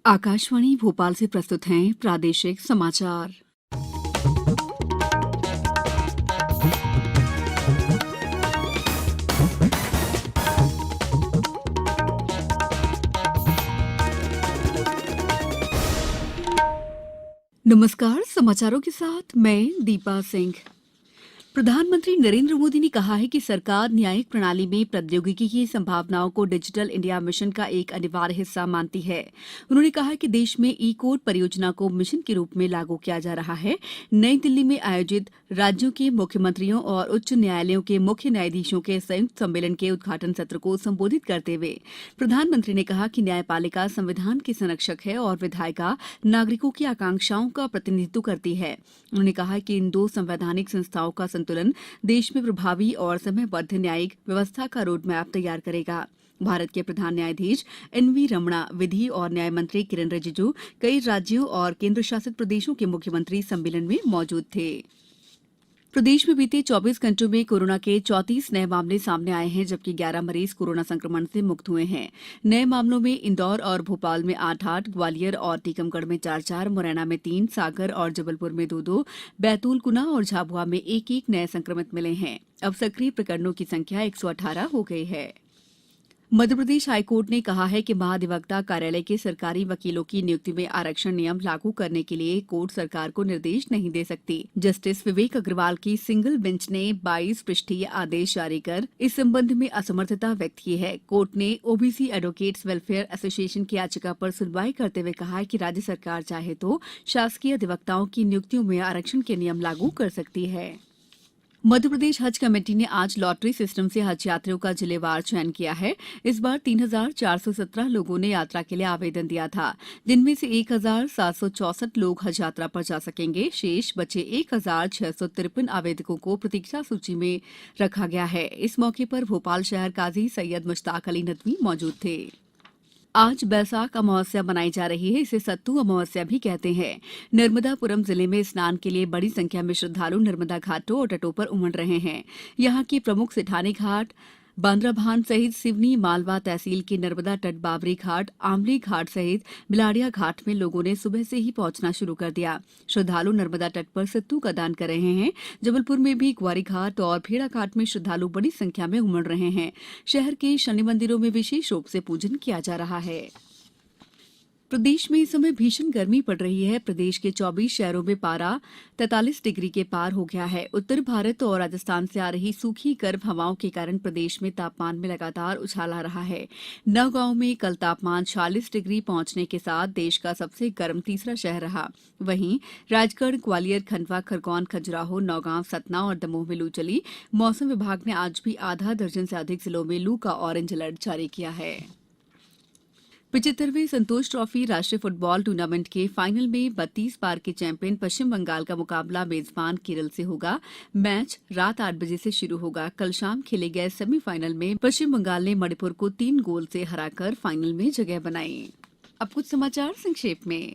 आकाशवाणी भोपाल से प्रस्तुत हैं प्रादेशिक समाचार। नमस्कार, समाचारों के साथ मैं दीपा सिंह। प्रधानमंत्री नरेंद्र मोदी ने कहा है कि सरकार न्यायिक प्रणाली में प्रौद्योगिकी की संभावनाओं को डिजिटल इंडिया मिशन का एक अनिवार्य हिस्सा मानती है। उन्होंने कहा कि देश में ई कोर्ट परियोजना को मिशन के रूप में लागू किया जा रहा है। नई दिल्ली में आयोजित राज्यों के मुख्यमंत्रियों और उच्च न्यायालयों के मुख्य न्यायाधीशों के संयुक्त सम्मेलन के उद्घाटन सत्र को संबोधित करते हुए प्रधानमंत्री ने कहा कि न्यायपालिका संविधान की संरक्षक है और विधायिका नागरिकों की आकांक्षाओं का प्रतिनिधित्व करती है। उन्होंने कहा कि इन दो संवैधानिक संस्थाओं का संतुलन देश में प्रभावी और समयबद्ध न्यायिक व्यवस्था का रोड मैप तैयार करेगा। भारत के प्रधान न्यायाधीश एन.वी. रमणा, विधि और न्याय मंत्री किरेन रिजिजू, कई राज्यों और केंद्र शासित प्रदेशों के मुख्यमंत्री सम्मेलन में मौजूद थे। प्रदेश में बीते 24 घंटों में कोरोना के 34 नए मामले सामने आए हैं, जबकि 11 मरीज कोरोना संक्रमण से मुक्त हुए हैं। नए मामलों में इंदौर और भोपाल में 8-8, ग्वालियर और टीकमगढ़ में 4-4, मुरैना में 3, सागर और जबलपुर में 2-2, बैतूल, गुना और झाबुआ में 1-1 नए संक्रमित मिले हैं। अब सक्रिय प्रकरणों की संख्या 118 हो गई है। मध्यप्रदेश हाईकोर्ट ने कहा है कि महाधिवक्ता कार्यालय के सरकारी वकीलों की नियुक्ति में आरक्षण नियम लागू करने के लिए कोर्ट सरकार को निर्देश नहीं दे सकती। जस्टिस विवेक अग्रवाल की सिंगल बेंच ने 22 पृष्ठीय आदेश जारी कर इस संबंध में असमर्थता व्यक्त की है। कोर्ट ने ओबीसी एडवोकेट्स वेलफेयर एसोसिएशन की याचिका पर सुनवाई करते हुए कहा है कि राज्य सरकार चाहे तो शासकीय अधिवक्ताओं की नियुक्तियों में आरक्षण के नियम लागू कर सकती है। मध्यप्रदेश हज कमेटी ने आज लॉटरी सिस्टम से हज यात्रियों का जिलेवार चयन किया है। इस बार 3,417 लोगों ने यात्रा के लिए आवेदन दिया था, जिनमें से 1,764 लोग हज यात्रा पर जा सकेंगे। शेष बचे 1,653 आवेदकों को प्रतीक्षा सूची में रखा गया है। इस मौके पर भोपाल शहर काजी सैयद मुश्ताक अली नदवी मौजूद थे। आज बैसाख अमावस्या मनाई जा रही है। इसे सत्तू अमावस्या भी कहते हैं। नर्मदापुरम जिले में स्नान के लिए बड़ी संख्या में श्रद्धालु नर्मदा घाटों और तटों पर उमड़ रहे हैं। यहाँ की प्रमुख सेठानी घाट, बांद्राभान सहित सिवनी मालवा तहसील के नर्मदा तट बाबरी घाट, आमली घाट सहित बिलाड़िया घाट में लोगों ने सुबह से ही पहुंचना शुरू कर दिया। श्रद्धालु नर्मदा तट पर सत्तू का दान कर रहे हैं। जबलपुर में भी ग्वारी घाट और भेड़ा घाट में श्रद्धालु बड़ी संख्या में उमड़ रहे हैं। शहर के शनि मंदिरों में विशेष रूप से पूजन किया जा रहा है। प्रदेश में इस समय भीषण गर्मी पड़ रही है। प्रदेश के 24 शहरों में पारा 43 डिग्री के पार हो गया है। उत्तर भारत और राजस्थान से आ रही सूखी गर्म हवाओं के कारण प्रदेश में तापमान में लगातार उछाल आ रहा है। नौगांव में कल तापमान 46 डिग्री पहुंचने के साथ देश का सबसे गर्म तीसरा शहर रहा। वहीं राजगढ़, ग्वालियर, खंडवा, खरगौन, खजुराहो, नौगांव, सतना और दमोह में लू चली। मौसम विभाग ने आज भी आधा दर्जन से अधिक जिलों में लू का ऑरेंज अलर्ट जारी किया है। 75वें संतोष ट्रॉफी राष्ट्रीय फुटबॉल टूर्नामेंट के फाइनल में 32 बार के चैंपियन पश्चिम बंगाल का मुकाबला मेजबान केरल से होगा। मैच रात 8 बजे से शुरू होगा। कल शाम खेले गए सेमीफाइनल में पश्चिम बंगाल ने मणिपुर को 3 गोल से हराकर फाइनल में जगह बनाई। अब कुछ समाचार संक्षेप में।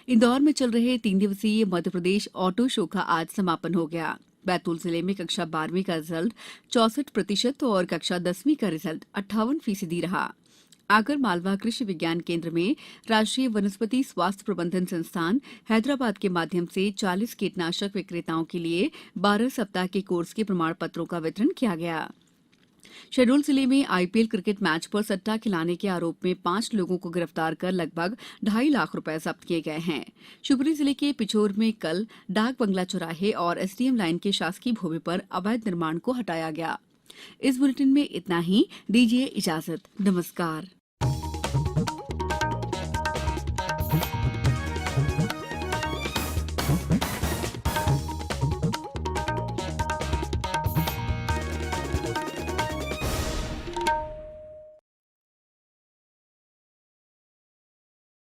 इंदौर में चल रहे 3 दिवसीय मध्यप्रदेश ऑटो शो का आज समापन हो गया। बैतूल जिले में कक्षा 12वीं का रिजल्ट 64% और कक्षा 10वीं का रिजल्ट 58% रहा। आगर मालवा कृषि विज्ञान केंद्र में राष्ट्रीय वनस्पति स्वास्थ्य प्रबंधन संस्थान हैदराबाद के माध्यम से 40 कीटनाशक विक्रेताओं के लिए 12 सप्ताह के कोर्स के प्रमाण पत्रों का वितरण किया गया। शहडोल जिले में आईपीएल क्रिकेट मैच पर सट्टा खिलाने के आरोप में 5 लोगों को गिरफ्तार कर लगभग 2.5 लाख रुपए जब्त किए गए हैं। शिवपुरी जिले के पिछोर में कल डाक बंगला चौराहे और एसडीएम लाइन के शासकीय भूमि पर अवैध निर्माण को हटाया गया। इस बुलेटिन में इतना ही। दीजिए इजाजत। नमस्कार।